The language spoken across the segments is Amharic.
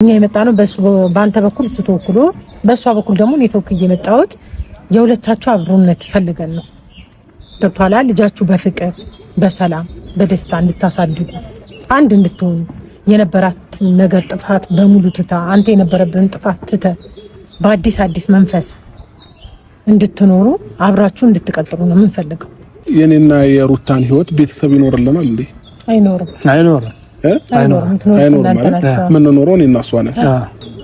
እኛ የመጣነው በሱ ባንተ በኩል እሱ ተወክሎ በሷ በኩል ደግሞ እኔ ተወክዬ የመጣሁት የሁለታችሁ አብሮነት ይፈልጋል ነው። ገብቷላ። ልጃችሁ በፍቅር በሰላም በደስታ እንድታሳድጉ አንድ እንድትሆኑ የነበራት ነገር ጥፋት በሙሉ ትታ አንተ የነበረብን ጥፋት ትተ በአዲስ መንፈስ እንድትኖሩ አብራችሁ እንድትቀጥሉ ነው የምንፈልገው። የኔና የሩታን ህይወት ቤተሰብ ይኖርልናል እንዴ? አይኖርም። ምን ኖሮ እኔና እሷ ነን።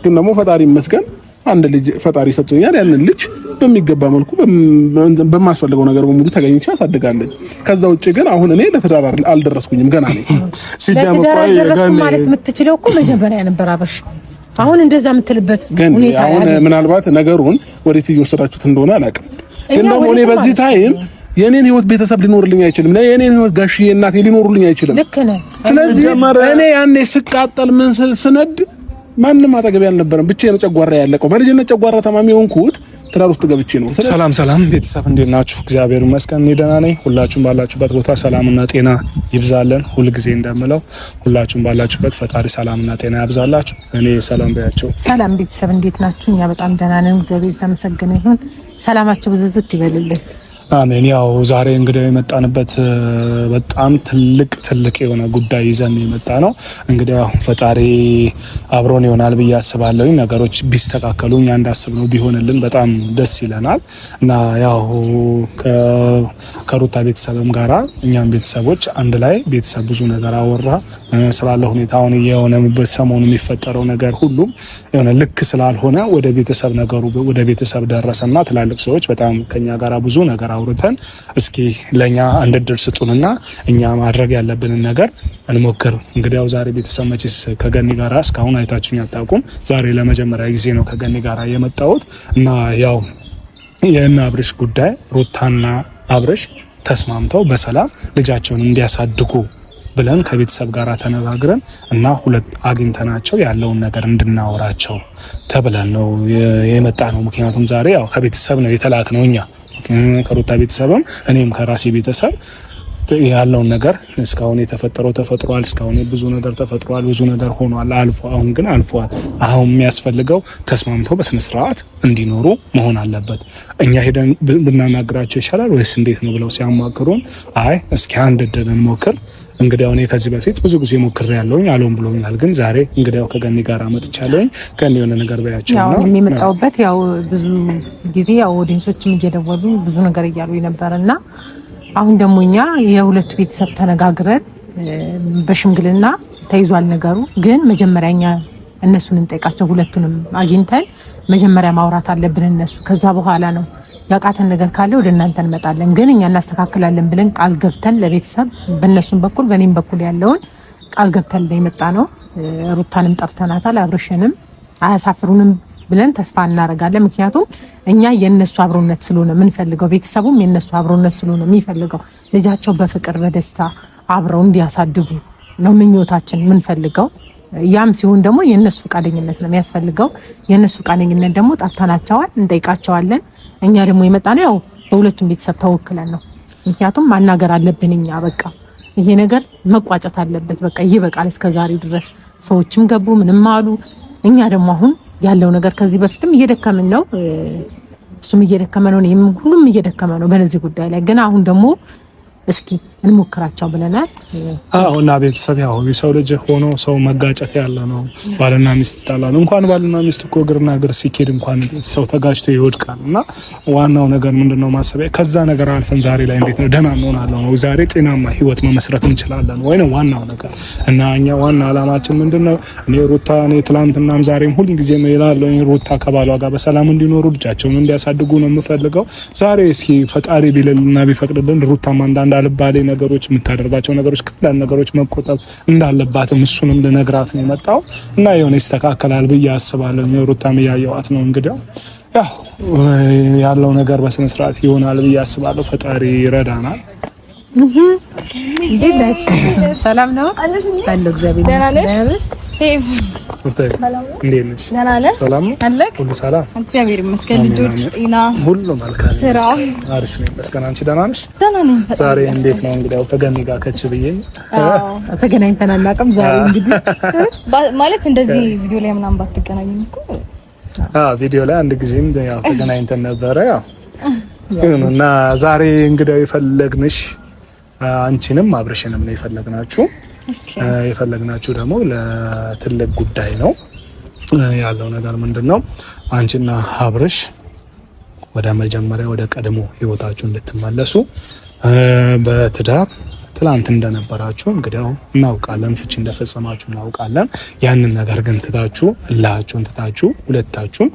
ግን ደግሞ ፈጣሪ ይመስገን አንድ ልጅ ፈጣሪ ሰጥቶኛል። ያንን ልጅ በሚገባ መልኩ በማስፈልገው ነገር በሙሉ ተገኝቼ አሳድጋለሁ። ከዛ ውጪ ግን አሁን እኔ ለትዳር አልደረስኩኝም፣ ገና ነኝ። ሲጀምር ማለት የምትችለው እኮ መጀመሪያ ነበር አበሽ። አሁን እንደዛ የምትልበት ሁኔታ አሁን ምናልባት ነገሩን ወዴት እየወሰዳችሁት እንደሆነ አላውቅም። ግን ደግሞ እኔ በዚህ ታይም የኔን ህይወት ቤተሰብ ሊኖርልኝ አይችልም። የኔን ህይወት ጋሽዬ እናቴ ሊኖርልኝ አይችልም። ልክ ነህ። ስለዚህ እኔ ያኔ ስቃጠል ምን ስነድ ማንንም አጠገብ ያልነበረም ብቻዬን ጨጓራ ያለቀው በልጅነት ጨጓራ ታማሚ ሆንኩት። ትዳር ውስጥ ገብቼ ነው። ሰላም ቤተሰብ እንዴት ናችሁ? እግዚአብሔር ይመስገን እኔ ደህና ነኝ። ሁላችሁም ባላችሁበት ቦታ ሰላምና ጤና ይብዛልን። ሁሉ ጊዜ እንደምለው ሁላችሁም ባላችሁበት ፈጣሪ ሰላምና ጤና ያብዛላችሁ። እኔ ሰላም በያቸው። ሰላም ቤተሰብ እንዴት ናችሁ? እኛ በጣም ደህና ነን። እግዚአብሔር የተመሰገነ ይሁን። ሰላማችሁ ብዝዝት ይበልልን። አሜን። ያው ዛሬ እንግዲህ የመጣንበት በጣም ትልቅ የሆነ ጉዳይ ይዘን የመጣ ነው። እንግዲህ ያው ፈጣሪ አብሮን ይሆናል ብዬ አስባለሁ። ነገሮች ቢስተካከሉ እኛ እንዳስብነው ቢሆንልን በጣም ደስ ይለናል እና ያው ከሩታ ቤተሰብም ጋራ እኛም ቤተሰቦች አንድ ላይ ቤተሰብ ብዙ ነገር አወራ ስላለ ሁኔታ አሁን የሆነ በሰሞኑ የሚፈጠረው ነገር ሁሉም የሆነ ልክ ስላልሆነ ወደ ቤተሰብ ነገሩ ወደ ቤተሰብ ደረሰና ትላልቅ ሰዎች በጣም ከኛ ጋራ ብዙ ነገር አውርተን እስኪ ለኛ አንድ ድር ስጡንና እኛ ማድረግ ያለብንን ነገር እንሞክር። እንግዲህ ያው ዛሬ ቤተሰብ መቼስ ከገኒ ጋራ እስካሁን አይታችሁኝ አታውቁም። ዛሬ ለመጀመሪያ ጊዜ ነው ከገኒ ጋራ የመጣሁት እና ያው የእነ አብርሽ ጉዳይ ሩታና አብርሽ ተስማምተው በሰላም ልጃቸውን እንዲያሳድጉ ብለን ከቤተሰብ ጋር ተነጋግረን እና ሁለት አግኝተናቸው ያለውን ነገር እንድናወራቸው ተብለን ነው የመጣ ነው። ምክንያቱም ዛሬ ያው ከቤተሰብ ነው የተላክነው እኛ ከሩታ ቤተሰብም እኔም ከራሴ ቤተሰብ ያለውን ነገር እስካሁን የተፈጠረው ተፈጥሯል። እስካሁን ብዙ ነገር ተፈጥሯል፣ ብዙ ነገር ሆኗል፣ አልፎ አሁን ግን አልፏል። አሁን የሚያስፈልገው ተስማምተው በስነ ስርዓት እንዲኖሩ መሆን አለበት። እኛ ሄደን ብናናግራቸው ይሻላል ወይስ እንዴት ነው ብለው ሲያማክሩን አይ እስኪ አንድ እድል እንሞክር። እንግዲህ አሁን ከዚህ በፊት ብዙ ጊዜ ሞክሬያለሁኝ አልሆን ብሎኛል። ግን ዛሬ እንግዲህ ያው ከገኒ ጋር መጥቻለሁኝ። ከኔ የሆነ ነገር በያቸው ነው ያው የሚመጣውበት ያው ብዙ ጊዜ ያው ኦዲየንሶችም እየደወሉ ብዙ ነገር እያሉ ነበርና አሁን ደግሞ እኛ የሁለቱ ቤተሰብ ተነጋግረን በሽምግልና ተይዟል ነገሩ። ግን መጀመሪያኛ እነሱን እንጠይቃቸው። ሁለቱንም አግኝተን መጀመሪያ ማውራት አለብን እነሱ። ከዛ በኋላ ነው ያቃተን ነገር ካለ ወደ እናንተ እንመጣለን። ግን እኛ እናስተካክላለን ብለን ቃል ገብተን ለቤተሰብ በእነሱም በኩል በእኔም በኩል ያለውን ቃል ገብተን ለይመጣ ነው። ሩታንም ጠርተናታል። አብርሽንም አያሳፍሩንም ብለን ተስፋ እናደርጋለን። ምክንያቱም እኛ የነሱ አብሮነት ስለሆነ የምንፈልገው ቤተሰቡም የነሱ አብሮነት ስለሆነ የሚፈልገው ልጃቸው በፍቅር በደስታ አብረው እንዲያሳድጉ ነው ምኞታችን የምንፈልገው። ያም ሲሆን ደግሞ የነሱ ፈቃደኝነት ነው የሚያስፈልገው። የነሱ ፈቃደኝነት ደግሞ ጠርተናቸዋል፣ እንጠይቃቸዋለን። እኛ ደግሞ የመጣነው ያው በሁለቱም ቤተሰብ ተወክለን ነው። ምክንያቱም ማናገር አለብን እኛ በቃ ይሄ ነገር መቋጨት አለበት። በቃ ይበቃል። እስከዛሬ ድረስ ሰዎችም ገቡ ምንም አሉ። እኛ ደግሞ አሁን ያለው ነገር ከዚህ በፊትም እየደከመን ነው፣ እሱም እየደከመ ነው፣ እኔም ሁሉም እየደከመ ነው በነዚህ ጉዳይ ላይ። ግን አሁን ደግሞ እስኪ እንሞክራቸው ብለናል። እና ቤተሰብ ያው የሰው ልጅ ሆኖ ሰው መጋጨት ያለ ነው። ባልና ሚስት ይጣላሉ። እንኳን ባልና ሚስት እኮ እግርና እግር ሲኬድ እንኳን ሰው ተጋጭቶ ይወድቃል። እና ዋናው ነገር ምንድነው ማሰቢያ ከዛ ነገር አልፈን ዛሬ ላይ እንዴት ነው ደህና እንሆናለን ነው ዛሬ ጤናማ ህይወት መመስረት እንችላለን ወይ ነው ዋናው ነገር። እና እኛ ዋና አላማችን ምንድነው እኔ ሩታ እኔ ትላንትናም ዛሬም ሁሉ ጊዜ እላለሁ ሩታ ከባሏ ጋር በሰላም እንዲኖሩ ልጃቸውን እንዲያሳድጉ ነው የምፈልገው። ዛሬ እስኪ ፈጣሪ ቢልልና ቢፈቅድልን ሩታም አንዳንድ አልባሌ ነገሮች የምታደርጋቸው ነገሮች ከላን ነገሮች መቆጠብ እንዳለባትም እሱንም ልነግራት ነው የመጣው እና የሆነ ይስተካከላል ብዬ አስባለሁ። ሩታም ያያዋት ነው እንግዲህ ያው ያለው ነገር በስነ ስርዓት ይሆናል ብዬ አስባለሁ። ፈጣሪ ይረዳናል እንዴት ነሽ? ሰላም ነው አለ እግዚአብሔር ይመስገን። ቴቭ እንዴት ነሽ? ሰላም ነው አለ ሁሉ ሰላም እግዚአብሔር ይመስገን። ልጆች ጤና ሁሉ መልካም ስራ አሪፍ ነው ይመስገን። አንቺ ደህና ነሽ? ደህና ነኝ። ዛሬ እንዴት ነው እንግዲህ ያው ከገኒ ጋር ከች ብዬ ተገናኝተን አናውቅም። ዛሬ እንግዲህ ማለት እንደዚህ ቪዲዮ ላይ ምናምን ባትገናኙ እኮ ቪዲዮ ላይ አንድ ጊዜም ያው ተገናኝተን ነበረ ያው እና ዛሬ እንግዲህ የፈለግንሽ አንቺንም አብርሽንም ነው የፈለግናችሁ ደግሞ ለትልቅ ጉዳይ ነው ያለው ነገር ምንድነው አንቺና አብርሽ ወደ መጀመሪያ ወደ ቀድሞ ህይወታችሁ እንድትመለሱ በትዳር ትላንት እንደነበራችሁ እንግዲህ እናውቃለን ፍቺ እንደፈጸማችሁ እናውቃለን ያንን ነገር ግን ትታችሁ ሁለታችሁም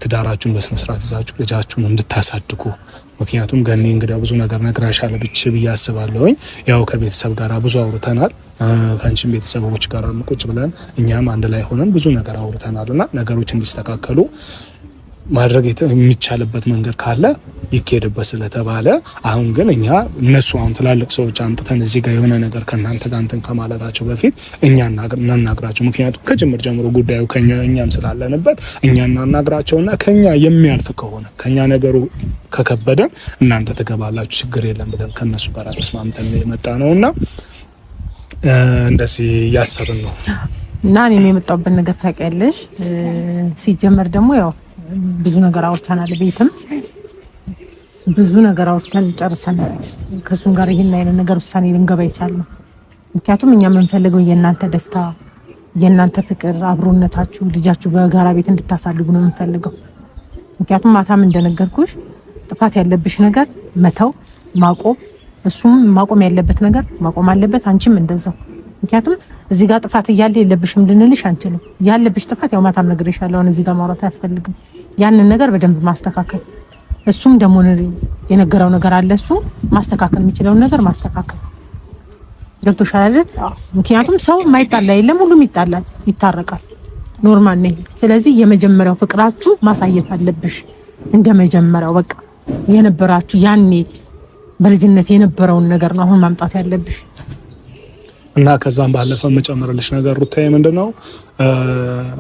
ትዳራችሁን በስነ ስርዓት ይዛችሁ ልጃችሁን እንድታሳድጉ ምክንያቱም ገኒ እንግዲህ ብዙ ነገር ነግራሻለ ብዬ አስባለሁኝ ያው ከቤተሰብ ጋር ብዙ አውርተናል ከአንቺም ቤተሰቦች ጋር ቁጭ ብለን እኛም አንድ ላይ ሆነን ብዙ ነገር አውርተናልና ነገሮች እንዲስተካከሉ ማድረግ የሚቻልበት መንገድ ካለ ይኬድበት ስለተባለ አሁን ግን እነሱ ትላልቅ ሰዎች አንጥተን እዚህ ጋር የሆነ ነገር ከናንተ ጋር እንትን ከማለታቸው በፊት እኛ እናናግራቸው ምክንያቱም ከጅምር ጀምሮ ጉዳዩ እኛም ስላለንበት እኛ እናናግራቸውና ከኛ የሚያልፍ ከሆነ ከኛ ነገሩ ከከበደ እናንተ ትገባላችሁ ችግር የለም ብለን ከነሱ ጋር ተስማምተን የመጣ ነውና እንደዚህ ያሰብን ነው እና እኔም የመጣሁበት ነገር ታውቂያለሽ ሲጀመር ደግሞ ያው ብዙ ነገር አውርተናል ቤትም ብዙ ነገር አውርተን ጨርሰናል ከሱን ጋር ይሄን አይነት ነገር ውሳኔ ልንገባ ይቻላል ምክንያቱም እኛ የምንፈልገው የእናንተ ደስታ የእናንተ ፍቅር አብሮነታችሁ ልጃችሁ በጋራ ቤት እንድታሳድጉ ነው የምንፈልገው ምክንያቱም ማታም እንደነገርኩሽ ጥፋት ያለብሽ ነገር መተው ማቆም እሱም ማቆም ያለበት ነገር ማቆም አለበት አንቺም እንደዛው ምክንያቱም እዚህ ጋር ጥፋት እያለ የለብሽም እንድንልሽ አንችልም ያለብሽ ጥፋት ያው ማታም ነግሬሻለሁ እዚህ ጋር ማውራት አያስፈልግም ያንን ነገር በደንብ ማስተካከል እሱም ደግሞ የነገረው ነገር አለ እሱ ማስተካከል የሚችለው ነገር ማስተካከል ገብቶሻል አይደል ምክንያቱም ሰው ማይጣላ የለም ሁሉም ይጣላል ይታረቃል ኖርማል ነው ስለዚህ የመጀመሪያው ፍቅራችሁ ማሳየት አለብሽ እንደመጀመሪያው በቃ የነበራችሁ ያኔ በልጅነት የነበረውን ነገር ነው አሁን ማምጣት ያለብሽ እና ከዛም ባለፈ መጨመርልሽ ነገር ሩታዬ ምንድነው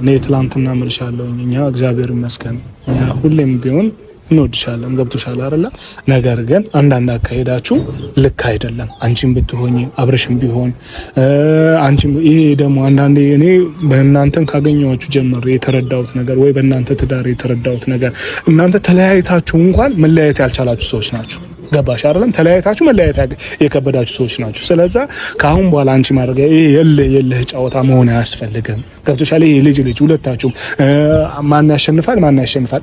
እኔ ትላንትና መልሻለሁ እኛ እግዚአብሔር ይመስገን ሁሌም ቢሆን እንወድሻለን ገብቶሻል አይደል ነገር ግን አንዳንድ አካሄዳችሁ ልክ አይደለም አንቺም ብትሆኚ አብረሽም ቢሆን አንቺም ይሄ ደግሞ አንዳንዴ እኔ በእናንተን ካገኘዋችሁ ጀምሮ የተረዳሁት ነገር ወይ በእናንተ ትዳር የተረዳሁት ነገር እናንተ ተለያይታችሁ እንኳን መለያየት ያልቻላችሁ ሰዎች ናችሁ ገባሽ አይደለም ተለያይታችሁ መለያየት የከበዳችሁ ሰዎች ናችሁ ስለዛ ካሁን በኋላ አንቺ ማድረግ የለህ ጫወታ መሆን አያስፈልግም ገብቶሻል ይሄ ልጅ ሁለታችሁ ማን ያሸንፋል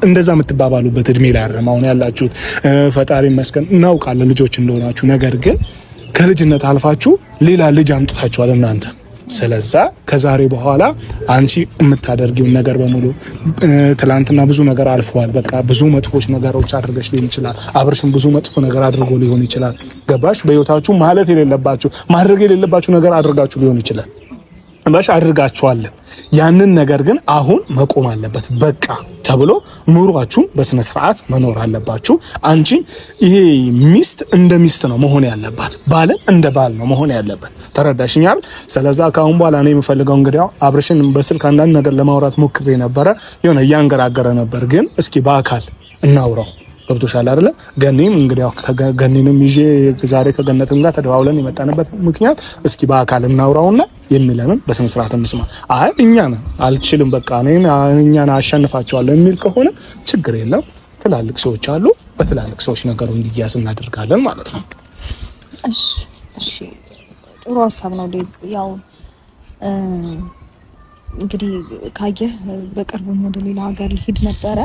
እንደዛ የምትባባሉበት እድሜ ላይ አይደለም አሁን ያላችሁት ፈጣሪ ይመስገን እናውቃለን ልጆች እንደሆናችሁ ነገር ግን ከልጅነት አልፋችሁ ሌላ ልጅ አምጥታችኋል እናንተ ስለዛ ከዛሬ በኋላ አንቺ የምታደርጊው ነገር በሙሉ ትላንትና ብዙ ነገር አልፈዋል በቃ ብዙ መጥፎች ነገሮች አድርገሽ ሊሆን ይችላል አብርሽም ብዙ መጥፎ ነገር አድርጎ ሊሆን ይችላል ገባሽ በህይወታችሁ ማለት ማድረግ የሌለባችሁ ነገር አድርጋችሁ ሊሆን ይችላል ባሽ አድርጋችኋል ያንን ነገር ግን አሁን መቆም አለበት በቃ ተብሎ ኑሯችሁን በስነ ስርዓት መኖር አለባችሁ አንቺ ይሄ ሚስት እንደ ሚስት ነው መሆን ያለባት ባል እንደ ባል ነው መሆን ያለበት ተረዳሽኛል ስለዛ ካሁን በኋላ እኔ የምፈልገው እንግዲህ አብርሽን በስልክ አንዳንድ ነገር ለማውራት ሞክሬ ነበረ የሆነ ያንገራገረ ነበር ግን እስኪ በአካል እናውራው ገብቶሻል አይደለ ገኒም እንግዲህ ገኒንም ይዤ ዛሬ ከገነትም ጋር ተደዋውለን የመጣንበት ምክንያት እስኪ በአካል እናውራውና የሚለንን በስነ ስርዓት እንስማ አይ እኛን አልችልም በቃ እኛን አሸንፋቸዋለሁ የሚል ከሆነ ችግር የለም ትላልቅ ሰዎች አሉ በትላልቅ ሰዎች ነገሩ እንዲያዝ እናደርጋለን ማለት ነው እሺ ጥሩ ሀሳብ ነው ያው እንግዲህ ካየህ በቅርቡ ወደ ሌላ ሀገር ልሄድ ነበረ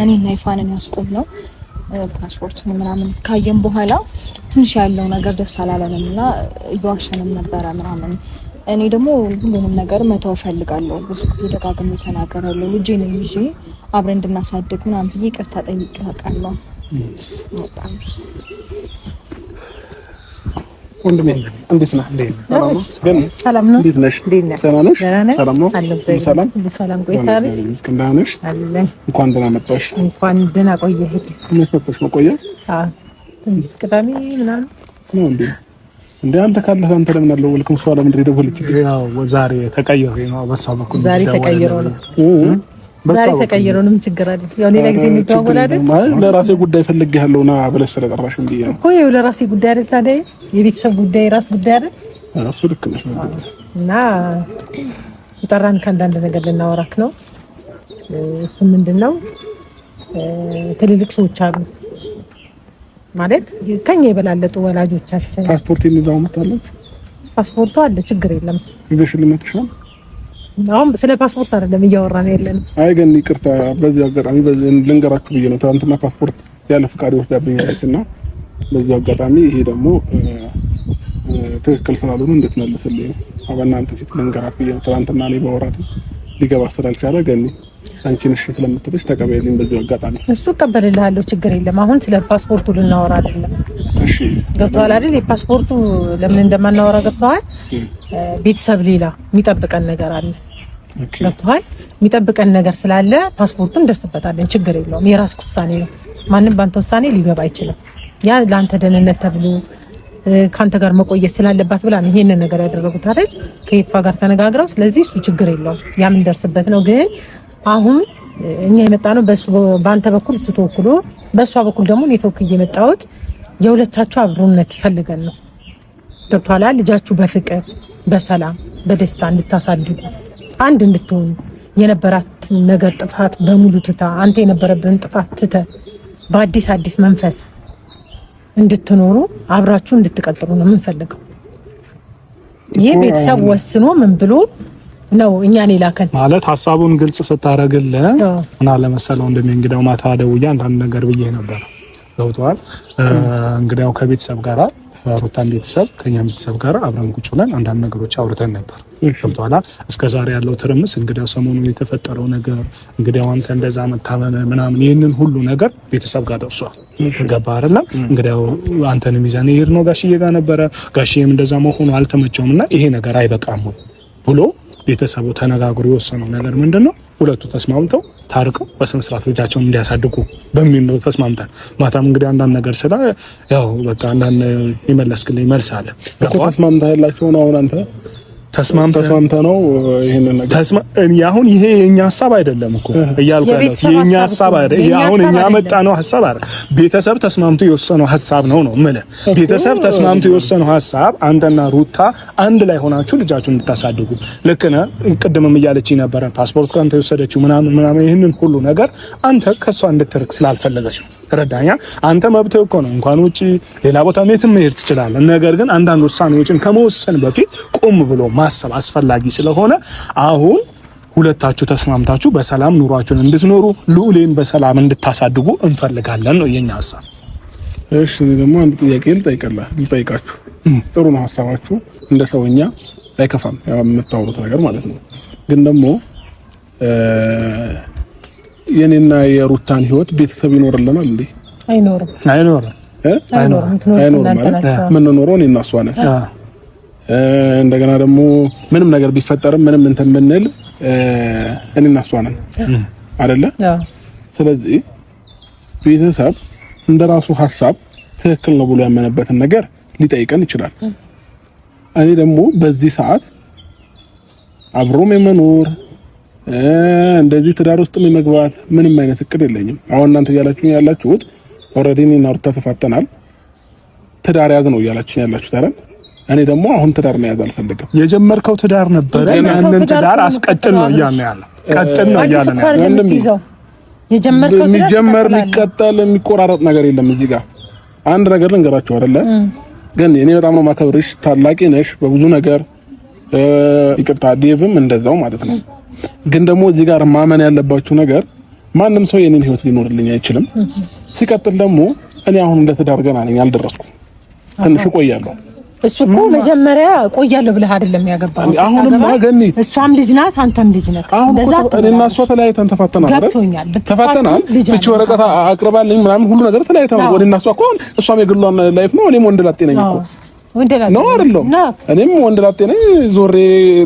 እኔና ይፋንን ያስቆም ነው ፓስፖርት ምናምን ካየን በኋላ ትንሽ ያለው ነገር ደስ አላለንምና እየዋሸንም ነበረ ምናምን እኔ ደግሞ ሁሉንም ነገር መተው ፈልጋለሁ ብዙ ጊዜ ደጋግሜ ተናገራለሁ ልጄን ይዤ አብረን እንድናሳድግ ምናምን ብዬ ይቅርታ ጠይቄያለሁ በጣም ወንድሜ እንዴት ነህ? ሰላም ነው። እንዴት ነሽ? ደህና ነሽ? ሰላም ነው። ሰላም ቆይታለሽ? ደህና ነሽ? እንኳን ደህና መጣሽ። እንኳን ደህና ቆየህ። ምን ፈተሽ ነው ቆየ? ቅዳሜ ምናምን ነው እንዴ? እንዴ አንተ ካለህ አንተ ለምን አለው ወልኩም ሷላ ምን ደወልክ? ያው ዛሬ ተቀየረ ነው በሷ በኩል ዛሬ ተቀየረ ነው ዛሬ ተቀየረ ነው። ምን ችግር አለ? ያው ሌላ ጊዜ የሚደዋወል አይደል? ማለት ለራሴ ጉዳይ ፈልጌያለሁና ብለሽ ስለጠራሽ እንዴ እኮ ይኸው ለራሴ ጉዳይ አይደል? ታዲያ የቤተሰብ ጉዳይ ራስ ጉዳይ አይደል? እሱ ልክ ነሽ። እና የጠራን ከአንዳንድ ነገር ልናወራክ ነው። እሱ ምንድነው ትልልቅ ሰዎች አሉ ማለት ከኛ የበላለጡ ወላጆቻችን ፓስፖርት ይዘው መጣለች። ፓስፖርቱ አለ ችግር የለም። ይዘሽ ልመጥሻል። አሁን ስለ ፓስፖርት አይደለም እያወራን ያለነው። አይ ግን ይቅርታ በዚህ አጋጣሚ በዚህ ልንገራችሁ ብዬ ነው። ትናንትና ፓስፖርት ያለ ፍቃድ ወስዳብኛለችና በዚህ አጋጣሚ ይሄ ደግሞ ትክክል ስላልሆነ እንድትመልስልኝ በእናንተ ፊት ልንገራት ብዬ ነው። ትናንትና እኔ ባወራት ሊገባ ስላልቻለ ገኒ አንቺን እሺ ስለምትልሽ ተቀበይልኝ በዚህ አጋጣሚ። እሱ እቀበልልሃለሁ ችግር የለም። አሁን ስለ ፓስፖርቱ ልናወራ አይደለም። እሺ ገብቶሃል አይደል? የፓስፖርቱ ለምን እንደማናወራ ገብቶሃል? ቤተሰብ ሌላ የሚጠብቀን ነገር አለ። ገብቶሃል? የሚጠብቀን ነገር ስላለ ፓስፖርቱን እንደርስበታለን ችግር የለውም። የራስ ውሳኔ ነው። ማንም ባንተ ውሳኔ ሊገባ አይችልም። ያ ለአንተ ደህንነት ተብሎ ካንተ ጋር መቆየት ስላለባት ብላ ነው ይሄንን ነገር ያደረጉት አይደል? ከይፋ ጋር ተነጋግረው። ስለዚህ እሱ ችግር የለውም። ያ ምን ደርስበት ነው። ግን አሁን እኛ የመጣ ነው በሱ ባንተ በኩል እሱ ተወክሎ በሷ በኩል ደግሞ እኔ ተወክዬ የመጣሁት የሁለታችሁ አብሮነት ፈልገን ነው። ገብቶሃል? ልጃችሁ በፍቅር በሰላም በደስታ እንድታሳድጉ አንድ እንድትሆኑ የነበራት ነገር ጥፋት በሙሉ ትታ አንተ የነበረብን ጥፋት ትተ በአዲስ መንፈስ እንድትኖሩ አብራችሁ እንድትቀጥሉ ነው የምንፈልገው። ይሄ ቤተሰብ ወስኖ ምን ብሎ ነው እኛን ይላከን ማለት ሐሳቡን ግልጽ ስታረግልህ እና ለመሰለው እንደሚንግዳው ማታ ደውዬ አንዳንድ ነገር ብዬ ነበር። ገብቶሃል? እንግዲያው ከቤተሰብ ጋር ሩታን ቤተሰብ ከኛ ቤተሰብ ጋር አብረን ቁጭ ብለን አንዳንድ ነገሮች አውርተን ነበር። ገብቶሃል? እስከዛሬ ያለው ትርምስ እንግዲያው ሰሞኑን የተፈጠረው ነገር እንግዲያው አንተ እንደዛ መታመም ምናምን ይሄንን ሁሉ ነገር ቤተሰብ ጋር ደርሷል። ገባህ አይደለም? እንግዲያው አንተንም ይዘን ይሄድ ነው ጋሽዬ ጋር ነበረ። ጋሽዬም እንደዛ መሆኑ አልተመቸውምና ይሄ ነገር አይበቃም ብሎ ቤተሰቡ ተነጋግሮ የወሰነው ነገር ምንድነው? ሁለቱ ተስማምተው ታርቀው በስነ ስርዓት ልጃቸውን እንዲያሳድጉ በሚል ነው ተስማምተን። ማታም እንግዲህ አንዳንድ ነገር ስለ ያው በቃ አንዳንድ ይመለስክልኝ መልስ አለ እኮ ተስማምተህ ያላችሁ ነው። አሁን አንተ ተስማምተህ ነው ይሄንን ነገር አሁን ይሄ የኛ ሐሳብ አይደለም እኮ እያልኩ ያለው የኛ ሐሳብ አይደለም። አሁን እኛ መጣነው ሐሳብ አይደለም። ቤተሰብ ተስማምቶ የወሰነው ሐሳብ ነው ማለት ቤተሰብ ተስማምቶ የወሰነው ሐሳብ አንተና ሩታ አንድ ላይ ሆናችሁ ልጃችሁን እንድታሳድጉ ልክ ነህ። ቅድምም እያለችኝ ነበር ፓስፖርት ካንተ የወሰደችው ምናምን ይሄንን ሁሉ ነገር አንተ ከሷ እንድትርቅ ስላልፈለገች ነው። ረዳኛ አንተ መብትህ እኮ ነው። እንኳን ውጪ ሌላ ቦታ የትም መሄድ ትችላለህ። ነገር ግን አንዳንድ ውሳኔዎችን ከመወሰን በፊት ቆም ብሎ ማሰብ አስፈላጊ ስለሆነ አሁን ሁለታችሁ ተስማምታችሁ በሰላም ኑሯችሁን እንድትኖሩ ልዑሌን በሰላም እንድታሳድጉ እንፈልጋለን ነው የኛ ሐሳብ። እሺ ደግሞ አንድ ጥያቄ ልጠይቃችሁ። ጥሩ ነው ሐሳባችሁ፣ እንደ ሰውኛ አይከፋም ያው የምታወሩት ነገር ማለት ነው። ግን ደግሞ የኔና የሩታን ህይወት ቤተሰብ ይኖርልናል እንዴ? አይኖርም ማለት ምን ኖሮ እኔና እሷ ነን። እንደገና ደግሞ ምንም ነገር ቢፈጠርም ምንም እንትን ብንል እኔና እሷ ነን አይደለ? ስለዚህ ቤተሰብ እንደራሱ ሐሳብ ትክክል ነው ብሎ ያመነበትን ነገር ሊጠይቀን ይችላል። እኔ ደግሞ በዚህ ሰዓት አብሮም የመኖር እንደዚህ ትዳር ውስጥም የመግባት ምንም አይነት እቅድ የለኝም። አሁን እናንተ ያላችሁት ኦልሬዲ እኔና ሩታ ተፋተናል፣ ትዳር ያዝ ነው ያላችሁት አይደል? እኔ ደግሞ አሁን ትዳር መያዝ አልፈልግም። የጀመርከው ትዳር ነበር፣ ያንን ትዳር አስቀጥል ነው ያለው። ቀጥል ነው ያለው። የጀመርከው ትዳር የሚጀመር ሊቀጥል የሚቆራረጥ ነገር የለም። እዚህ ጋር አንድ ነገር ልንገራችሁ አይደለ? ግን እኔ በጣም ነው ማከብርሽ፣ ታላቂ ነሽ በብዙ ነገር። ይቅርታ ዴቭም እንደዛው ማለት ነው። ግን ደግሞ እዚህ ጋር ማመን ያለባችሁ ነገር ማንም ሰው የኔን ህይወት ሊኖርልኝ አይችልም። ሲቀጥል ደግሞ እኔ አሁን እንደ ትዳር ገና ነኝ፣ አልደረስኩም። ትንሽ ቆያለሁ። እሱ እኮ መጀመሪያ ቆያለሁ ብለህ አይደለም ያገባው። አሁንማ ገኒ እሷም ልጅ ናት፣ አንተም ልጅ ነህ። እንደዛ እኔና እሷ ተለያይተን ተፋተናል አይደል? ተፋተናል። እቺ ወረቀት አቅርባልኝ ምናምን ሁሉ ነገር ተለያይተናል። እኔና እሷ እኮ እሷም የግሏን ላይፍ ነው፣ እኔም ወንድ ላጤ ነኝ እኮ ነው አይደለም? እኔም ወንድ ላጤ ነኝ። ዞሬ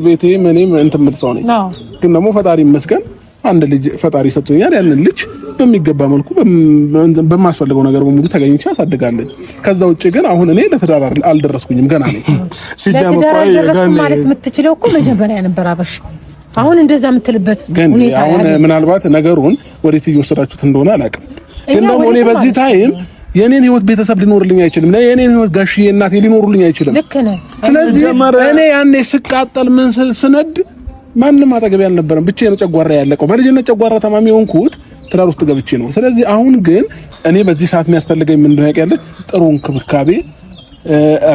ቤቴ እኔም እንትን የምል ሰው ነኝ። ግን ደግሞ ፈጣሪ ይመስገን አንድ ልጅ ፈጣሪ ሰጥቶኛል። ያንን ልጅ በሚገባ መልኩ በማስፈልገው ነገር በሙሉ ተገኝቼ አሳድጋለሁ። ከዛ ውጪ ግን አሁን እኔ ለትዳር አልደረስኩኝም ገና ነኝ። ሲጀምር ማለት የምትችለው እኮ መጀመሪያ ነበር አበሽ። አሁን እንደዛ የምትልበት ሁኔታ አሁን ምናልባት ነገሩን ወዴት እየወሰዳችሁት እንደሆነ አላውቅም። ግን ደግሞ እኔ በዚህ ታይም የኔን ህይወት ቤተሰብ ሊኖርልኝ አይችልም። የኔን ህይወት ጋሽዬ እናቴ ሊኖርልኝ አይችልም። ልክ ነህ። ስለዚህ እኔ ያኔ ስቃጠል ምን ስነድ ማንም አጠገብ ያልነበረም ብቻዬን ነው ጨጓራ ያለቀው። በልጅነት ጨጓራ ታማሚ ሆንኩት ትዳር ውስጥ ገብቼ ነው። ስለዚህ አሁን ግን እኔ በዚህ ሰዓት የሚያስፈልገኝ ምን እንደሆነ ያውቃለህ? ጥሩ እንክብካቤ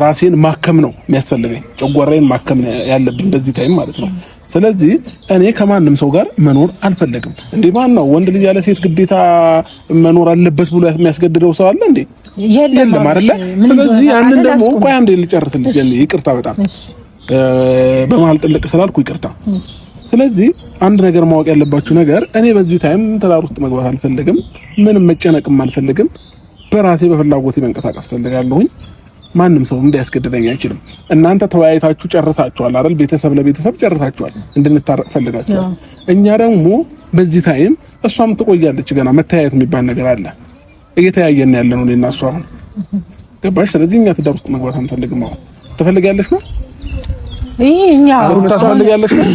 ራሴን ማከም ነው የሚያስፈልገኝ። ጨጓራዬን ማከም ያለብኝ በዚህ ታይም ማለት ነው። ስለዚህ እኔ ከማንም ሰው ጋር መኖር አልፈለግም። እንዴ ማን ነው ወንድ ልጅ ያለ ሴት ግዴታ መኖር አለበት ብሎ የሚያስገድደው ሰው አለ እንዴ? የለም አይደለ? ስለዚህ ያንን ደግሞ ቆይ አንዴ ልጨርስልኝ። ይቅርታ በጣም በመሀል ጥልቅ ስላልኩ ይቅርታ። ስለዚህ አንድ ነገር ማወቅ ያለባችሁ ነገር እኔ በዚህ ታይም ትዳር ውስጥ መግባት አልፈልግም። ምንም መጨነቅም አልፈልግም። በራሴ በፍላጎቴ መንቀሳቀስ ፈልጋለሁኝ። ማንም ሰው እንዲያስገድደኝ አይችልም። እናንተ ተወያይታችሁ ጨርሳችኋል አይደል? ቤተሰብ ለቤተሰብ ጨርሳችኋል፣ እንድንታረቅ ፈልጋችኋል። እኛ ደግሞ በዚህ ታይም እሷም ትቆያለች። ገና መተያየት የሚባል ነገር አለ። እየተያየን ያለነው እኔና እሷ አሁን ገባሽ? ስለዚህ እኛ ትዳር ውስጥ መግባት አንፈልግም። አሁን ትፈልጊያለሽ ነው እኛ ትፈልጊያለሽ ነው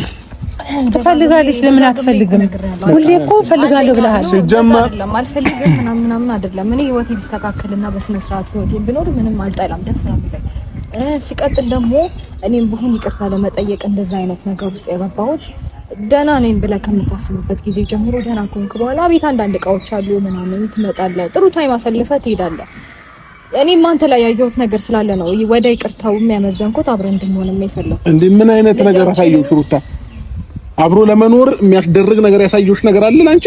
ትፈልጋለች። ለምን አትፈልግም? ሁሌ እኮ ፈልጋለሁ ብለሃል። ሲጀመር አልፈልግም ምናምን አይደለም። እኔ ህይወቴ ቢስተካከልና በስነ ስርዓት ህይወቴ ብኖር ምንም አልጠላም፣ ደስ ነው የሚለኝ። ሲቀጥል ደግሞ እኔም ብሆን ይቅርታ ለመጠየቅ እንደዛ አይነት ነገር ውስጥ የገባሁት ደህና ነኝ ብለህ ከምታስብበት ጊዜ ጀምሮ ደህና ከሆንክ በኋላ ቤት አንዳንድ እቃዎች አሉ ምናምን ትመጣለህ፣ ጥሩ ታይም አሳልፈህ ትሄዳለህ። እኔም አንተ ላይ ያየሁት ነገር ስላለ ነው ወደ ይቅርታው የሚያመዘንኩት፣ አብረን እንድንሆን የፈለኩት። እንዴ ምን አይነት ነገር አሳየሁሽ ሩታ? አብሮ ለመኖር የሚያስደርግ ነገር ያሳየሁሽ ነገር አለ አንቺ?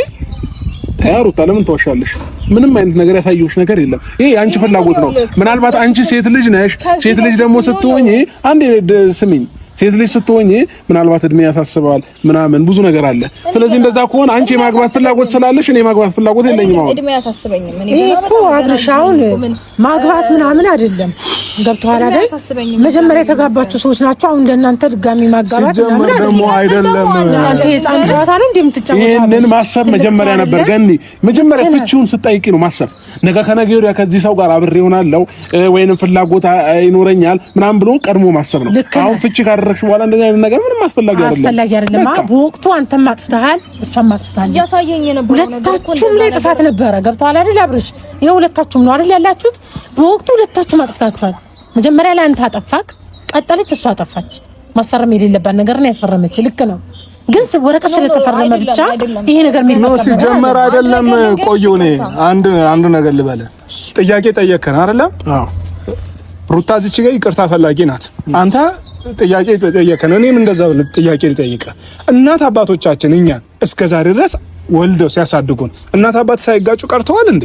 ታያሩታ ለምን ተወሻለሽ? ምንም አይነት ነገር ያሳየሁሽ ነገር የለም። ይሄ አንቺ ፍላጎት ነው። ምናልባት አንቺ ሴት ልጅ ነሽ። ሴት ልጅ ደግሞ ስትሆኚ አንዴ ስሚኝ፣ ሴት ልጅ ስትሆኚ ምናልባት እድሜ ያሳስባል ምናምን ብዙ ነገር አለ። ስለዚህ እንደዛ ከሆነ አንቺ የማግባት ፍላጎት ስላለሽ እኔ የማግባት ፍላጎት የለኝም። አሁን እድሜ ያሳስበኝም እኔ እኮ አብርሻውን ማግባት ምናምን አይደለም። ገብቶሃል አይደል? መጀመሪያ የተጋባችሁ ሰዎች ናቸው። አሁን እንደናንተ ድጋሚ ማጋባት ምናምን ደግሞ አይደለም። አንተ የጻን ጨዋታ ነው እንደምትጫወተው። ይሄንን ማሰብ መጀመሪያ ነበር ገኒ። መጀመሪያ ፍቺውን ስጠይቂ ነው ማሰብ። ነገ ከነገ ወዲያ ከዚህ ሰው ጋር አብሬ እሆናለሁ ወይንም ፍላጎት ይኖረኛል ምናምን ብሎ ቀድሞ ማሰብ ነው። አሁን ፍቺ ካደረግሽ በኋላ እንደዚህ አይነት ነገር ምንም አስፈላጊ አይደለም። በወቅቱ አንተም አጥፍተሃል፣ እሷም አጥፍታለች። ያሳየኝ ነበር ነገር እኮ ሁለታችሁም ላይ ጥፋት ነበረ። ገብቶሃል አይደል አብርሽ? ይሄ ሁለታችሁም ነው አይደል ያላችሁት? በወቅቱ ሁለታችሁም አጥፍታችኋል። መጀመሪያ ላይ አንተ አጠፋክ፣ ቀጠለች፣ እሷ አጠፋች። ማስፈረም የሌለባት ነገር ነው ያስፈረመች። ልክ ነው፣ ግን ወረቀት ስለተፈረመ ብቻ ይሄ ነገር ነው ሲጀመር አይደለም። ቆየው እኔ አንድ ነገር ልበለ። ጥያቄ ጠየቅከን አይደለም? አዎ። ሩታ እዚች ጋር ይቅርታ ፈላጊ ናት። አንተ ጥያቄ ጠየቅከን፣ እኔም እንደዛው ጥያቄ ልጠይቅ። እናት አባቶቻችን እኛን እስከዛሬ ድረስ ወልደው ሲያሳድጉን እናት አባት ሳይጋጩ ቀርተዋል እንዴ?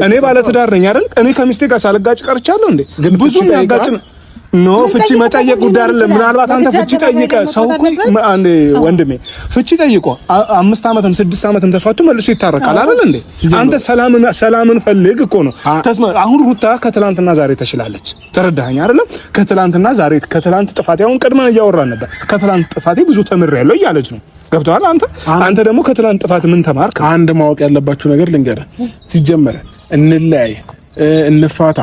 እኔ ባለ ትዳር ነኝ አይደል? እኔ ከሚስቴ ጋር ሳልጋጭ ቀርቻለሁ እንዴ? ብዙ ያጋጭ ነው። ፍቺ መጠየቅ ጉዳይ አይደለም። ምናልባት አንተ ፍቺ ጠይቀ ሰው እኮ አንዴ ወንድሜ ፍቺ ጠይቆ 5 ዓመትም 6 ዓመትም ተፋቱ መልሶ ይታረቃል አይደል እንዴ? አንተ ሰላምን ፈልግ እኮ ነው። አሁን ሩታ ከትላንትና ዛሬ ተሽላለች። ተረዳኸኝ አይደለም? ከትላንትና ዛሬ ከትላንት ጥፋቴ አሁን ቀድመን እያወራን ነበር። ከትላንት ጥፋቴ ብዙ ተምሬያለሁ እያለች ነው። ገብቶሃል? አንተ ደግሞ ከትላንት ጥፋት ምን ተማርክ? አንድ ማወቅ ያለባችሁ ነገር ልንገርህ። ሲጀመር እንለያይ እንፋታ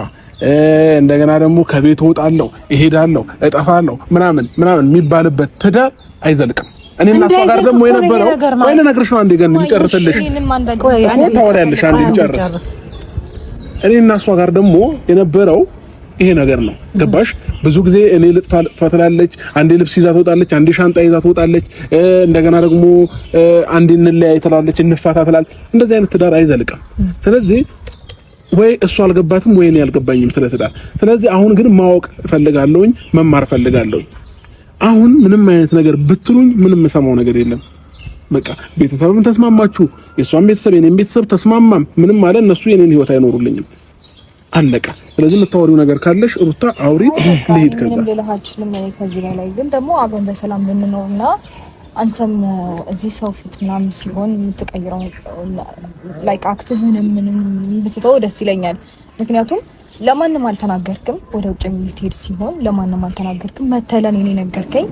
እንደገና ደግሞ ከቤት ወጣለሁ እሄዳለሁ እጠፋለሁ ምናምን የሚባልበት ትዳር አይዘልቅም። እኔና እሷ ጋር ደግሞ የነበረው ወይ ለነገርሽ ነው። አንዴ ገን ልጨርስልሽ ታወሪያለሽ። አንዴ ልጨርስ። እኔና እሷ ጋር ደግሞ የነበረው ይሄ ነገር ነው። ገባሽ? ብዙ ጊዜ እኔ ልጥፋ ትላለች፣ አንዴ ልብስ ይዛ ትወጣለች፣ አንዴ ሻንጣ ይዛ ትወጣለች፣ እንደገና ደግሞ አንዴ እንለያይ ትላለች፣ እንፋታ ትላለች። እንደዚህ አይነት ትዳር አይዘልቅም። ስለዚህ ወይ እሱ አልገባትም ወይ እኔ አልገባኝም ስለ ትዳር። ስለዚህ አሁን ግን ማወቅ ፈልጋለሁኝ፣ መማር ፈልጋለሁኝ። አሁን ምንም አይነት ነገር ብትሉኝ ምንም ሰማው ነገር የለም። በቃ ቤተሰብም ተስማማችሁ፣ የሷን ቤተሰብ የኔን ቤተሰብ ተስማማም ምንም ማለት እነሱ የኔን ህይወት አይኖሩልኝም። አለቀ። ስለዚህ የምታወሪው ነገር ካለሽ ሩታ አውሪ፣ ልሂድ። ከዚህ በላይ ግን ደግሞ አብረን በሰላም ልንኖርና አንተም እዚህ ሰው ፊት ምናምን ሲሆን የምትቀይረው ላይክ አክትህንም ምንም ብትተው ደስ ይለኛል። ምክንያቱም ለማንም አልተናገርክም። ወደ ውጭ የምትሄድ ሲሆን ለማንም አልተናገርክም። መተለን እኔ ነገርከኝ።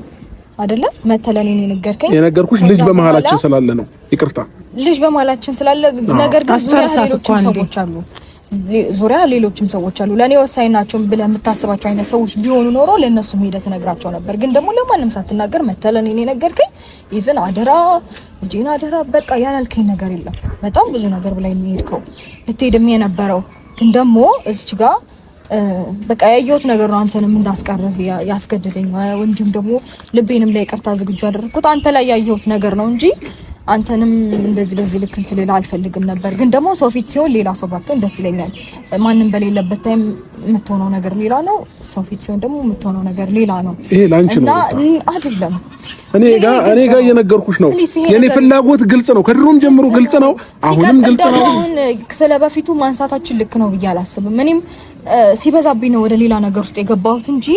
አይደለ መተለኔ ነገርከኝ የነገርኩሽ ልጅ በመሃላችን ስላለ ነው ይቅርታ ልጅ በመሃላችን ስላለ ነገር ግን ዙሪያ ሌሎችም ሰዎች አሉ ለኔ ወሳኝ ናቸው ብለህ የምታስባቸው አይነት ሰዎች ቢሆኑ ኖሮ ለነሱ ሄደህ ትነግራቸው ነበር ግን ደግሞ ለማንም ሳትናገር መተለኔ ነገርከኝ ኢቭን አደራ ልጄን አደራ በቃ ያላልከኝ ነገር የለም በጣም ብዙ ነገር ብላይ የሚሄድከው ልትሄድም የነበረው ግን ደግሞ እዚህ ጋር በቃ ያየሁት ነገር ነው አንተንም እንዳስቀርህ ያስገደደኝ ወንድም ደግሞ ልቤንም ላይ ይቅርታ ዝግጁ አደረኩት አንተ ላይ ያየሁት ነገር ነው እንጂ አንተንም እንደዚህ በዚህ ልክ እንትን ሌላ አልፈልግም ነበር ግን ደግሞ ሰው ፊት ሲሆን ሌላ ሰው ባትሆን ደስ ይለኛል ማንንም በሌለበት ታይም የምትሆነው ነገር ሌላ ነው ሰው ፊት ሲሆን ደግሞ የምትሆነው ነገር ሌላ ነው ይሄ ላንቺ ነው አይደለም እኔ ጋር እየነገርኩሽ ነው የኔ ፍላጎት ግልጽ ነው ከድሮም ጀምሮ ግልጽ ነው አሁንም ግልጽ ነው አሁን ስለበፊቱ ማንሳታችን ልክ ነው ብዬ አላስብም እኔም ሲበዛብኝ ነው ወደ ሌላ ነገር ውስጥ የገባሁት እንጂ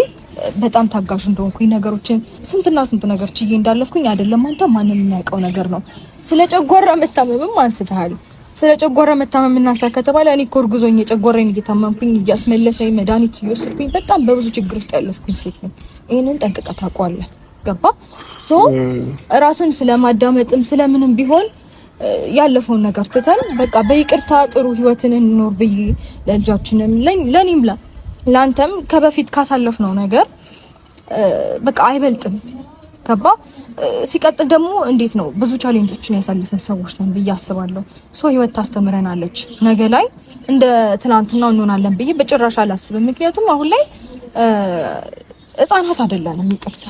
በጣም ታጋሽ እንደሆንኩኝ ነገሮችን ስንት ነገር ችዬ እንዳለፍኩኝ አይደለም አንተ ማንንም የሚያውቀው ነገር ነው ስለጨጓራ መታመምም አንስተሃል ስለጨጓራ መታመም እናንሳ ከተባለ እኔ ኮርጉዞኝ የጨጓራዬን እየታመምኩኝ እያስመለሰኝ መድኃኒት እየወሰድኩኝ በጣም በብዙ ችግር ውስጥ ያለፍኩኝ ሴት ነኝ ይሄንን ጠንቅቀህ ታውቃለህ ገባ ሶ ራስን ስለማዳመጥም ስለምንም ቢሆን ያለፈውን ነገር ትተን በቃ በይቅርታ ጥሩ ህይወትን እንኖር በይ ለልጃችንም ለኔም ላንተም ከበፊት ካሳለፍነው ነገር በቃ አይበልጥም ገባ ሲቀጥል ደግሞ እንዴት ነው ብዙ ቻሌንጆችን ያሳልፈን ሰዎች ነን ብዬ አስባለሁ ሶ ህይወት ታስተምረናለች ነገ ላይ እንደ ትናንትናው እንሆናለን ብዬ በጭራሽ አላስብም ምክንያቱም አሁን ላይ ህፃናት አይደለንም ይቅርታ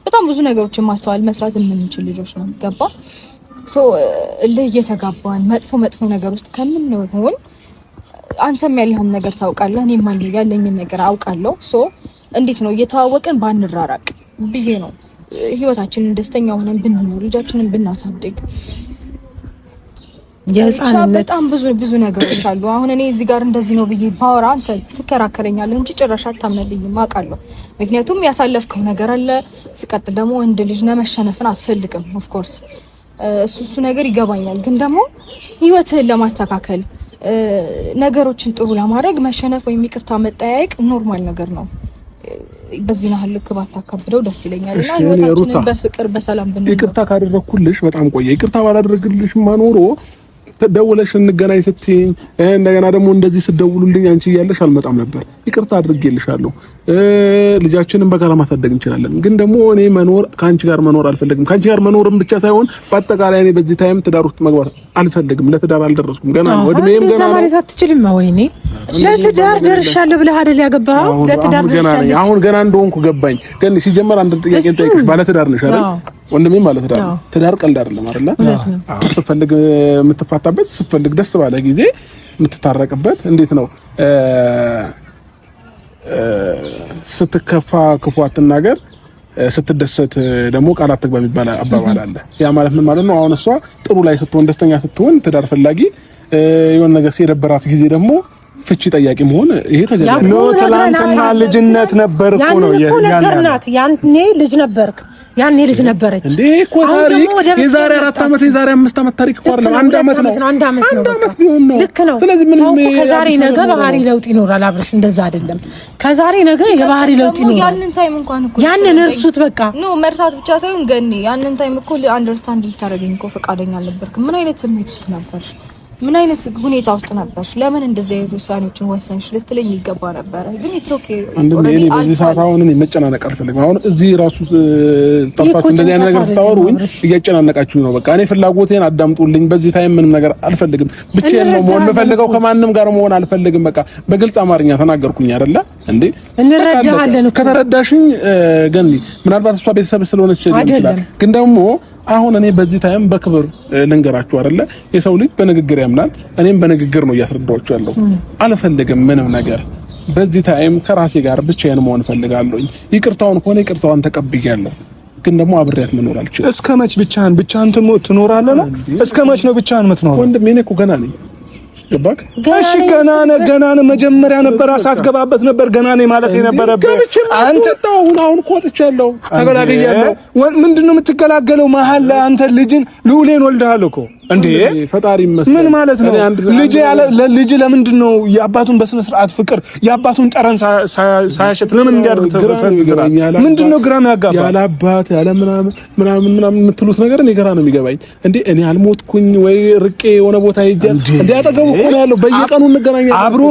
በጣም ብዙ ነገሮችን ማስተዋል መስራት የምንችል ልጆች ነን ገባ ሶ ለየተጋባን መጥፎ ነገር ውስጥ ከምንሆን አንተም ያለህን ነገር ታውቃለህ እኔም ያለኝን ነገር አውቃለሁ ሶ እንዴት ነው እየተዋወቅን ባንራራቅ ብዬ ነው ህይወታችንን ደስተኛ ሆነን ብንኖር ልጃችንን ብናሳድግ የህፃንነት በጣም ብዙ ነገሮች አሉ አሁን እኔ እዚህ ጋር እንደዚህ ነው ብዬ ባወራ አንተ ትከራከረኛለህ እንጂ ጭራሽ አታምነልኝም አውቃለሁ ምክንያቱም ያሳለፍከው ነገር አለ ሲቀጥል ደግሞ እንደ ልጅ መሸነፍን አትፈልግም ኦፍ ኮርስ እሱ ነገር ይገባኛል ግን ደግሞ ህይወትህን ለማስተካከል ነገሮችን ጥሩ ለማድረግ መሸነፍ ወይ ይቅርታ መጠያየቅ ኖርማል ነገር ነው በዚህ ነው ልክ ባታካብደው ደስ ይለኛል እና ህይወታችንን በፍቅር በሰላም ብንኖር ይቅርታ ካደረኩልሽ በጣም ቆየ ይቅርታ ባላደረግልሽ ማኖሮ ተደውለሽ እንገናኝ ስትይኝ እንደገና ደግሞ እንደዚህ ስደውሉልኝ አንቺ እያለሽ አልመጣም ነበር ይቅርታ አድርጌልሻለሁ ልጃችንን በጋራ ማሳደግ እንችላለን ግን ደግሞ እኔ ካንቺ ጋር መኖር አልፈልግም ካንቺ ጋር መኖርም ብቻ ሳይሆን በአጠቃላይ እኔ በዚህ ታይም ትዳር ውስጥ መግባት አልፈልግም ለትዳር አልደረስኩም ገና ነው እድሜም ገና ነው ማለት አትችልም ወይኔ ለትዳር ደርሻለሁ ብለህ አይደል ያገባኸው ለትዳር ደርሻለሁ አሁን ገና እንደሆንኩ ገባኝ ግን ሲጀመር አንድ ጥያቄ እንጠይቅሽ ባለ ትዳር ነሽ አይደል ወንድሜ ማለት ትዳር ቀልድ አይደለም አይደል ስትፈልግ የምትፋታበት ስትፈልግ ደስ ባለ ጊዜ የምትታረቅበት እንዴት ነው ስትከፋ ክፉ አትናገር ስትደሰት ደግሞ ቃላት ተግባ የሚባል አባባል አለ ያ ማለት ምን ማለት ነው አሁን እሷ ጥሩ ላይ ስትሆን ደስተኛ ስትሆን ትዳር ፈላጊ የሆነ ነገር ሲደበራት ጊዜ ደግሞ ፍቺ ጠያቂ መሆን ይሄ ተጀመረ ነው ትላንትና ልጅነት ነበር እኮ ነው ያኔ ልጅ ነበርክ ያኔ ልጅ ነበረች እንዴ እኮ ታሪክ የዛሬ 4 አመት የዛሬ 5 አመት ታሪክ እኮ አይደለም አንድ አመት ነው ልክ ነው ስለዚህ ምን ከዛሬ ነገ ባህሪ ለውጥ ይኖራል አብርሽ እንደዛ አይደለም ከዛሬ ነገ የባህሪ ለውጥ ይኖራል ያንን ታይም እንኳን እኮ ያንን እርሱት በቃ ኖ መርሳት ብቻ ሳይሆን ገኒ ያንን ታይም እኮ አንደርስታንድ ልታረጋኝ እኮ ፈቃደኛ አልነበርክም ምን አይነት ስሜት ውስጥ ነበርሽ ምን አይነት ሁኔታ ውስጥ ነበርሽ ለምን እንደዚህ አይነት ውሳኔዎችን ወሰንሽ ልትለኝ ይገባ ነበር ግን ኢትስ ኦኬ ኦሬዲ በዚህ ሰዓት አሁን እኔ መጨናነቅ አልፈልግም አሁን እዚህ ራሱ ተፋችሁ እንደዚህ አይነት ነገር ታወሩኝ እያጨናነቃችሁ ነው በቃ እኔ ፍላጎቴን አዳምጡልኝ በዚህ ታይም ምንም ነገር አልፈልግም ብቻዬን ነው መሆን የምፈልገው ከማንም ጋር መሆን አልፈልግም በቃ በግልጽ አማርኛ ተናገርኩኝ አይደለ እንዴ እንረዳሃለን ከተረዳሽኝ ገኒ ምናልባት እሷ ቤተሰብ ስለሆነች ይችላል ግን ደግሞ አሁን እኔ በዚህ ታይም በክብር ልንገራችሁ አይደለ የሰው ልጅ በንግግር ያምናል እኔም በንግግር ነው እያስረዳኋችሁ ያለው አልፈልግም ምንም ነገር በዚህ ታይም ከራሴ ጋር ብቻዬን መሆን ፈልጋለሁ ይቅርታውን ሆነ ይቅርታውን ተቀብያለሁ ግን ደግሞ አብሬያት መኖር አልችልም እስከ መች ብቻህን ትኖራለህ ነው እስከ መች ነው ብቻህን የምትኖረው ወንድሜ እኔ እኮ ገና ነኝ ገባክ እሺ ገና መጀመሪያ ነበር አሳትገባበት ነበር ገና ነኝ ማለት የነበረበት አንተ አሁን ቆጥቻለሁ ተገላግያለሁ ምንድነው የምትገላገለው መሀል ላይ አንተ ልጅን ልዑሌን ወልደሃል እኮ እንዴ ፈጣሪ ይመስገን። ምን ማለት ነው? ልጅ ለምንድን ነው የአባቱን በስነ ስርዓት ፍቅር የአባቱን ጠረን ሳያሸት ለምን እንዲያርግ ተፈጥሯል? ምንድነው ግራ የሚያጋባ? ያለ አባት ያለ ምናምን የምትሉት ነገር እኔ ግራ ነው የሚገባኝ። እንዴ እኔ አልሞትኩኝ ወይ ርቄ የሆነ ቦታ ሄጄ እንዴ አጠገቡ እኮ ነው ያለው። በየቀኑ እንገናኛለን። አብሮ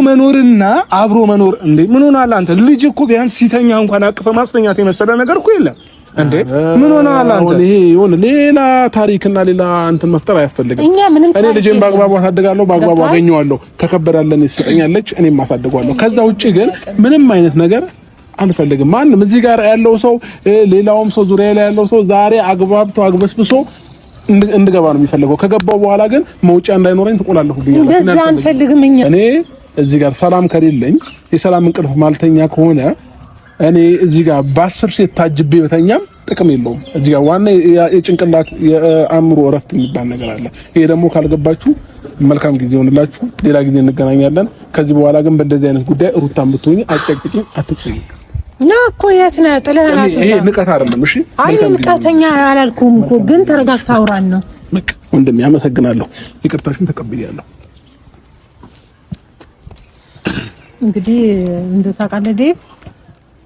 መኖር እንዴ ምን ሆናል አንተ? ልጅ እኮ ቢያንስ ሲተኛ እንኳን አቅፈ ማስተኛት የመሰለ ነገር እኮ የለም እንዴ ምን ሆናል አንተ? ይሄ የሆነ ሌላ ታሪክና ሌላ እንትን መፍጠር አያስፈልግም። እኔ ልጄን በአግባቡ አሳድጋለሁ፣ በአግባቡ አገኘዋለሁ። ከከበዳለን ይሰጠኛለች፣ እኔም አሳድጋለሁ። ከዛ ውጪ ግን ምንም አይነት ነገር አንፈልግም። ማንም እዚህ ጋር ያለው ሰው ሌላውም ሰው ዙሪያ ላይ ያለው ሰው ዛሬ አግባብቶ አግበስብሶ እንድገባ ነው የሚፈልገው። ከገባው በኋላ ግን መውጫ እንዳይኖረኝ ተቆላለሁ ብዬ እንደዛ አንፈልግም። እኔ እዚህ ጋር ሰላም ከሌለኝ የሰላም እንቅልፍ ማልተኛ ከሆነ እኔ እዚህ ጋር በ10 ሴት ታጅቤ በተኛም ጥቅም የለውም። እዚህ ጋር ዋና የጭንቅላት የአእምሮ እረፍት የሚባል ነገር አለ። ይሄ ደግሞ ካልገባችሁ መልካም ጊዜ ይሆንላችሁ። ሌላ ጊዜ እንገናኛለን። ከዚህ በኋላ ግን በእንደዚህ አይነት ጉዳይ ሩታም ብትሆኚ አጨቅጭቂ አትጥይ ና እኮ የት ነህ? ጥለህና ይሄ ንቀት አይደለም። እሺ አይ ንቀተኛ አላልኩም እኮ ግን ተረጋግታ አውራን ነው። ወንድሜ አመሰግናለሁ። ይቅርታሽን ተቀብያለሁ። እንግዲህ እንደው ታውቃለህ ዴቭ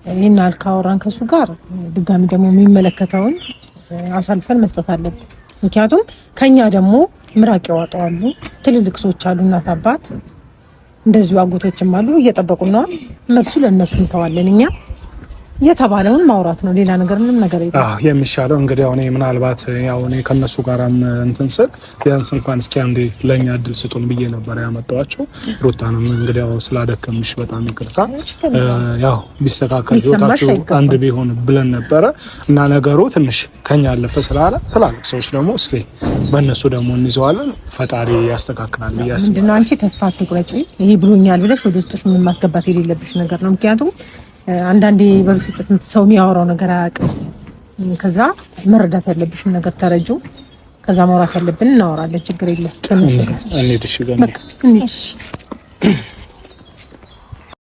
ይሄን አልካወራን ከሱ ጋር ድጋሚ ደግሞ የሚመለከተውን አሳልፈን መስጠት አለብን። ምክንያቱም ከኛ ደግሞ ምራቅ ያወጣሉ ትልልቅ ሰዎች አሉ፣ እናት አባት እንደዚሁ አጎቶችም አሉ እየጠበቁን ነው። መልሱ ለነሱ እንተዋለን። እኛ የተባለውን ማውራት ነው። ሌላ ነገር ምንም ነገር የለም። የሚሻለው እንግዲህ አሁን ምናልባት ያው እኔ ከነሱ ጋር እንትን ስል ቢያንስ እንኳን እስኪ አንዴ ለኛ እድል ስጡን ብዬ ነበር ያመጣዋቸው። ሩታንም እንግዲህ ያው ስላደከምሽ በጣም ይቅርታ፣ ያው ቢስተካከል ህይወታቸው አንድ ቢሆን ብለን ነበረ እና ነገሩ ትንሽ ከኛ አለፈ ስላለ ትላልቅ ሰዎች ደግሞ እስኪ በእነሱ ደግሞ እንይዘዋለን። ፈጣሪ ያስተካክላል ብያስ ምንድነው አንቺ ተስፋ አትቁረጪ። ይሄ ብሎኛል ብለሽ ወደ ውስጥሽ ምን ማስገባት የሌለብሽ ነገር ነው። ምክንያቱም አንዳንዴ በብስጭት ሰው የሚያወራው ነገር አያውቅም። ከዛ መረዳት ያለብሽን ነገር ተረጁ። ከዛ ማውራት ያለብን እናወራለን። ችግር የለም። ከነሱ ጋር እንዴ